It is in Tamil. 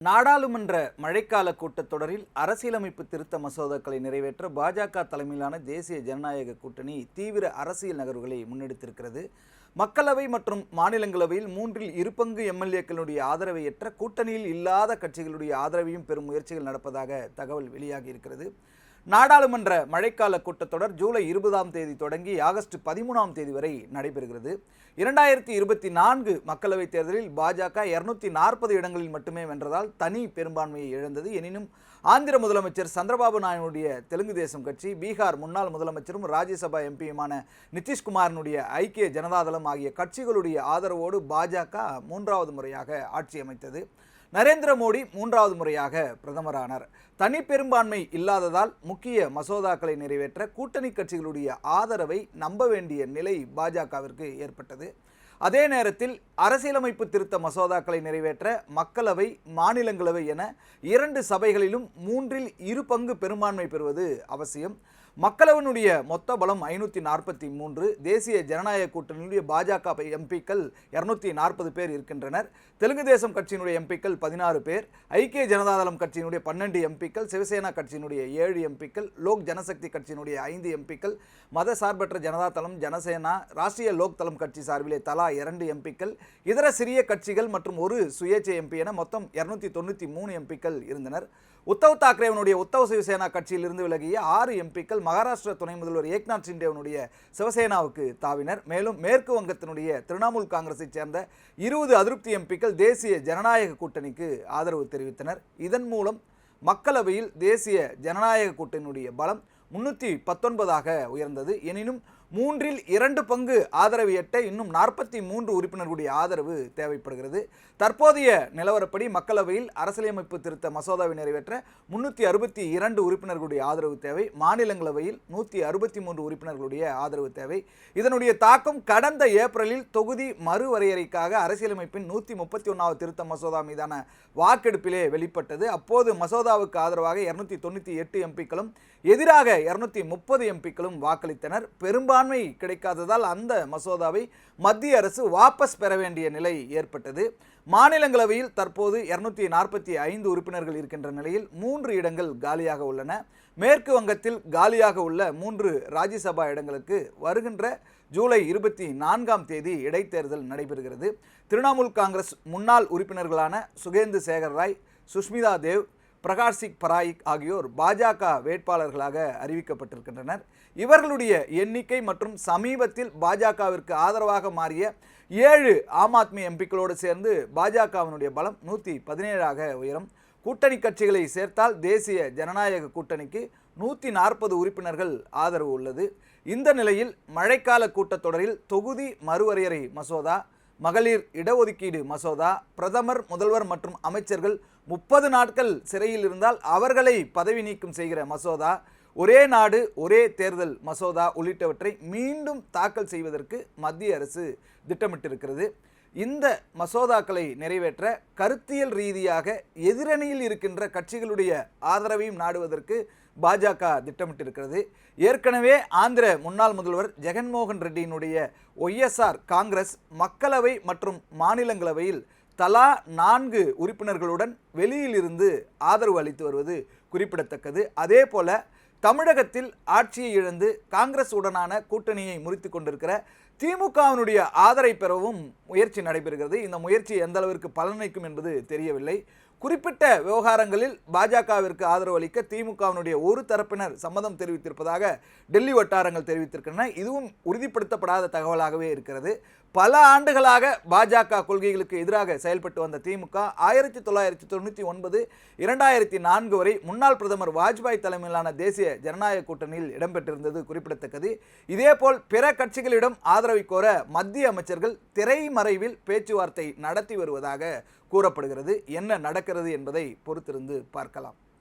நாடாளுமன்ற மழைக்கால கூட்டத்தொடரில் அரசியலமைப்பு திருத்த மசோதாக்களை நிறைவேற்ற பாஜக தலைமையிலான தேசிய ஜனநாயக கூட்டணி தீவிர அரசியல் நகர்வுகளை முன்னெடுத்திருக்கிறது. மக்களவை மற்றும் மாநிலங்களவையில் 1/2 எம்எல்ஏக்களுடைய ஆதரவையற்ற கூட்டணியில் இல்லாத கட்சிகளுடைய ஆதரவையும் பெறும் முயற்சிகள் நடப்பதாக தகவல் வெளியாகி இருக்கிறது. நாடாளுமன்ற மழைக்கால கூட்டத்தொடர் ஜூலை 20ஆம் தேதி தொடங்கி ஆகஸ்ட் 13ஆம் தேதி வரை நடைபெறுகிறது. 2024 மக்களவைத் தேர்தலில் பாஜக 240 இடங்களில் மட்டுமே வென்றதால் தனி பெரும்பான்மையை இழந்தது. எனினும் ஆந்திர முதலமைச்சர் சந்திரபாபு நாயுடைய தெலுங்கு தேசம் கட்சி, பீகார் முன்னாள் முதலமைச்சரும் ராஜ்யசபா எம்பியுமான நிதிஷ்குமாரனுடைய ஐக்கிய ஜனதாதளம் ஆகிய கட்சிகளுடைய ஆதரவோடு பாஜக 3வது முறையாக ஆட்சி அமைத்தது. நரேந்திர மோடி 3வது முறையாக பிரதமரானார். தனி பெரும்பான்மை இல்லாததால் முக்கிய மசோதாக்களை நிறைவேற்ற கூட்டணி கட்சிகளுடைய ஆதரவை நம்ப வேண்டிய நிலை பாஜகவிற்கு ஏற்பட்டது. அதே நேரத்தில் அரசியலமைப்பு திருத்த மசோதாக்களை நிறைவேற்ற மக்களவை, மாநிலங்களவை என 2 சபைகளிலும் 3/2 பெரும்பான்மை பெறுவது அவசியம். மக்களவனுடைய மொத்த பலம் 543. தேசிய ஜனநாயக கூட்டணியுடைய பாஜக எம்பிக்கள் 240 பேர் இருக்கின்றனர். தெலுங்கு தேசம் கட்சியினுடைய எம்பிக்கள் 16 பேர், ஐக்கிய ஜனதாதளம் கட்சியினுடைய 12 எம்பிக்கள், சிவசேனா கட்சியினுடைய 7 எம்பிக்கள், லோக் ஜனசக்தி கட்சியினுடைய 5 எம்பிக்கள், மத சார்பற்ற ஜனதாதளம், ஜனசேனா, ராஷ்டிரிய லோக் தளம் கட்சி சார்பிலே தலா 2 எம்பிக்கள், இதர சிறிய கட்சிகள் மற்றும் ஒரு சுயேட்சை எம்பி என மொத்தம் 293 எம்பிக்கள் இருந்தனர். உத்தவ் தாக்கரேவனுடைய உத்தவ் சிவசேனா கட்சியிலிருந்து விலகிய 6 எம்பிக்கள் மகாராஷ்டிரா துணை முதல்வர் ஏக்நாத் ஷிண்டேவனுடைய சிவசேனாவுக்கு தாவினர். மேலும் மேற்கு வங்கத்தினுடைய திரிணாமுல் காங்கிரஸை சேர்ந்த 20 அதிருப்தி எம்பிக்கள் தேசிய ஜனநாயக கூட்டணிக்கு ஆதரவு தெரிவித்தனர். இதன் மூலம் மக்களவையில் தேசிய ஜனநாயக கூட்டணியுடைய பலம் 319ஆக உயர்ந்தது. எனினும் 3/2 ஆதரவு எட்ட இன்னும் 43 உறுப்பினர்களுடைய ஆதரவு தேவைப்படுகிறது. தற்போதைய நிலவரப்படி மக்களவையில் அரசியலமைப்பு திருத்த மசோதாவை நிறைவேற்ற 362 உறுப்பினர்களுடைய ஆதரவு தேவை. மாநிலங்களவையில் 163 உறுப்பினர்களுடைய ஆதரவு தேவை. இதனுடைய தாக்கம் கடந்த ஏப்ரலில் தொகுதி மறுவரையறைக்காக அரசியலமைப்பின் 131வது திருத்த மசோதா மீதான வாக்கெடுப்பிலே வெளிப்பட்டது. அப்போது மசோதாவுக்கு ஆதரவாக 298 எம்பிக்களும் எதிராக 230 எம்பிக்களும் வாக்களித்தனர். பெரும்பான்மை கிடைக்காததால் அந்த மசோதாவை மத்திய அரசு வாபஸ் பெற வேண்டிய நிலை ஏற்பட்டது. மாநிலங்களவையில் தற்போது 245 உறுப்பினர்கள் இருக்கின்ற நிலையில் 3 இடங்கள் காலியாக உள்ளன. மேற்கு வங்கத்தில் காலியாக உள்ள 3 ராஜ்யசபா இடங்களுக்கு வருகின்ற ஜூலை 24ஆம் தேதி இடைத்தேர்தல் நடைபெறுகிறது. திரிணாமுல் காங்கிரஸ் முன்னாள் உறுப்பினர்களான சுகேந்து சேகர் ராய், சுஷ்மிதா தேவ், பிரகாஷ் சிங் பராயிக் ஆகியோர் பாஜக வேட்பாளர்களாக அறிவிக்கப்பட்டிருக்கின்றனர். இவர்களுடைய எண்ணிக்கை மற்றும் சமீபத்தில் பாஜகவிற்கு ஆதரவாக மாறிய 7 ஆம் ஆத்மி எம்பிக்களோடு சேர்ந்து பாஜகவினுடைய பலம் 117ஆக உயரும். கூட்டணி கட்சிகளை சேர்த்தால் தேசிய ஜனநாயக கூட்டணிக்கு 140 உறுப்பினர்கள் ஆதரவு உள்ளது. இந்த நிலையில் மழைக்கால கூட்டத்தொடரில் தொகுதி மறுவரையறை மசோதா, மகளிர் இடஒதுக்கீடு மசோதா, பிரதமர், முதல்வர் மற்றும் அமைச்சர்கள் 30 நாட்கள் சிறையில் இருந்தால் அவர்களை பதவி நீக்கம் செய்கிற மசோதா, ஒரே நாடு ஒரே தேர்தல் மசோதா உள்ளிட்டவற்றை மீண்டும் தாக்கல் செய்வதற்கு மத்திய அரசு திட்டமிட்டிருக்கிறது. இந்த மசோதாக்களை நிறைவேற்ற கருத்தியல் ரீதியாக எதிரணியில் இருக்கின்ற கட்சிகளுடைய ஆதரவையும் நாடுவதற்கு பாஜக திட்டமிட்டிருக்கிறது. ஏற்கனவே ஆந்திர முன்னாள் முதல்வர் ஜெகன்மோகன் ரெட்டியினுடைய ஒய்எஸ்ஆர் காங்கிரஸ் மக்களவை மற்றும் மாநிலங்களவையில் தலா 4 உறுப்பினர்களுடன் வெளியில் இருந்து ஆதரவு அளித்து வருவது குறிப்பிடத்தக்கது. அதே போல தமிழகத்தில் ஆட்சியை இழந்து காங்கிரஸ் உடனான கூட்டணியை முறித்து கொண்டிருக்கிற திமுகவினுடைய ஆதரவை பெறவும் முயற்சி நடைபெறுகிறது. இந்த முயற்சி எந்த அளவிற்கு பலனளிக்கும் என்பது தெரியவில்லை. குறிப்பிட்ட விவகாரங்களில் பாஜகவிற்கு ஆதரவு அளிக்க திமுகவினுடைய ஒரு தரப்பினர் சம்மதம் தெரிவித்திருப்பதாக டெல்லி வட்டாரங்கள் தெரிவித்திருக்கின்றன. இதுவும் உறுதிப்படுத்தப்படாத தகவலாகவே இருக்கிறது. பல ஆண்டுகளாக பாஜக கொள்கைகளுக்கு எதிராக செயல்பட்டு வந்த திமுக 1999, 2004 வரை முன்னாள் பிரதமர் வாஜ்பாய் தலைமையிலான தேசிய ஜனநாயக கூட்டணியில் இடம்பெற்றிருந்தது குறிப்பிடத்தக்கது. இதேபோல் பிற கட்சிகளிடம் ஆதரவை கோர மத்திய அமைச்சர்கள் திரைமறைவில் பேச்சுவார்த்தை நடத்தி வருவதாக கூறப்படுகிறது. என்ன நடக்கிறது என்பதை பொறுத்திருந்து பார்க்கலாம்.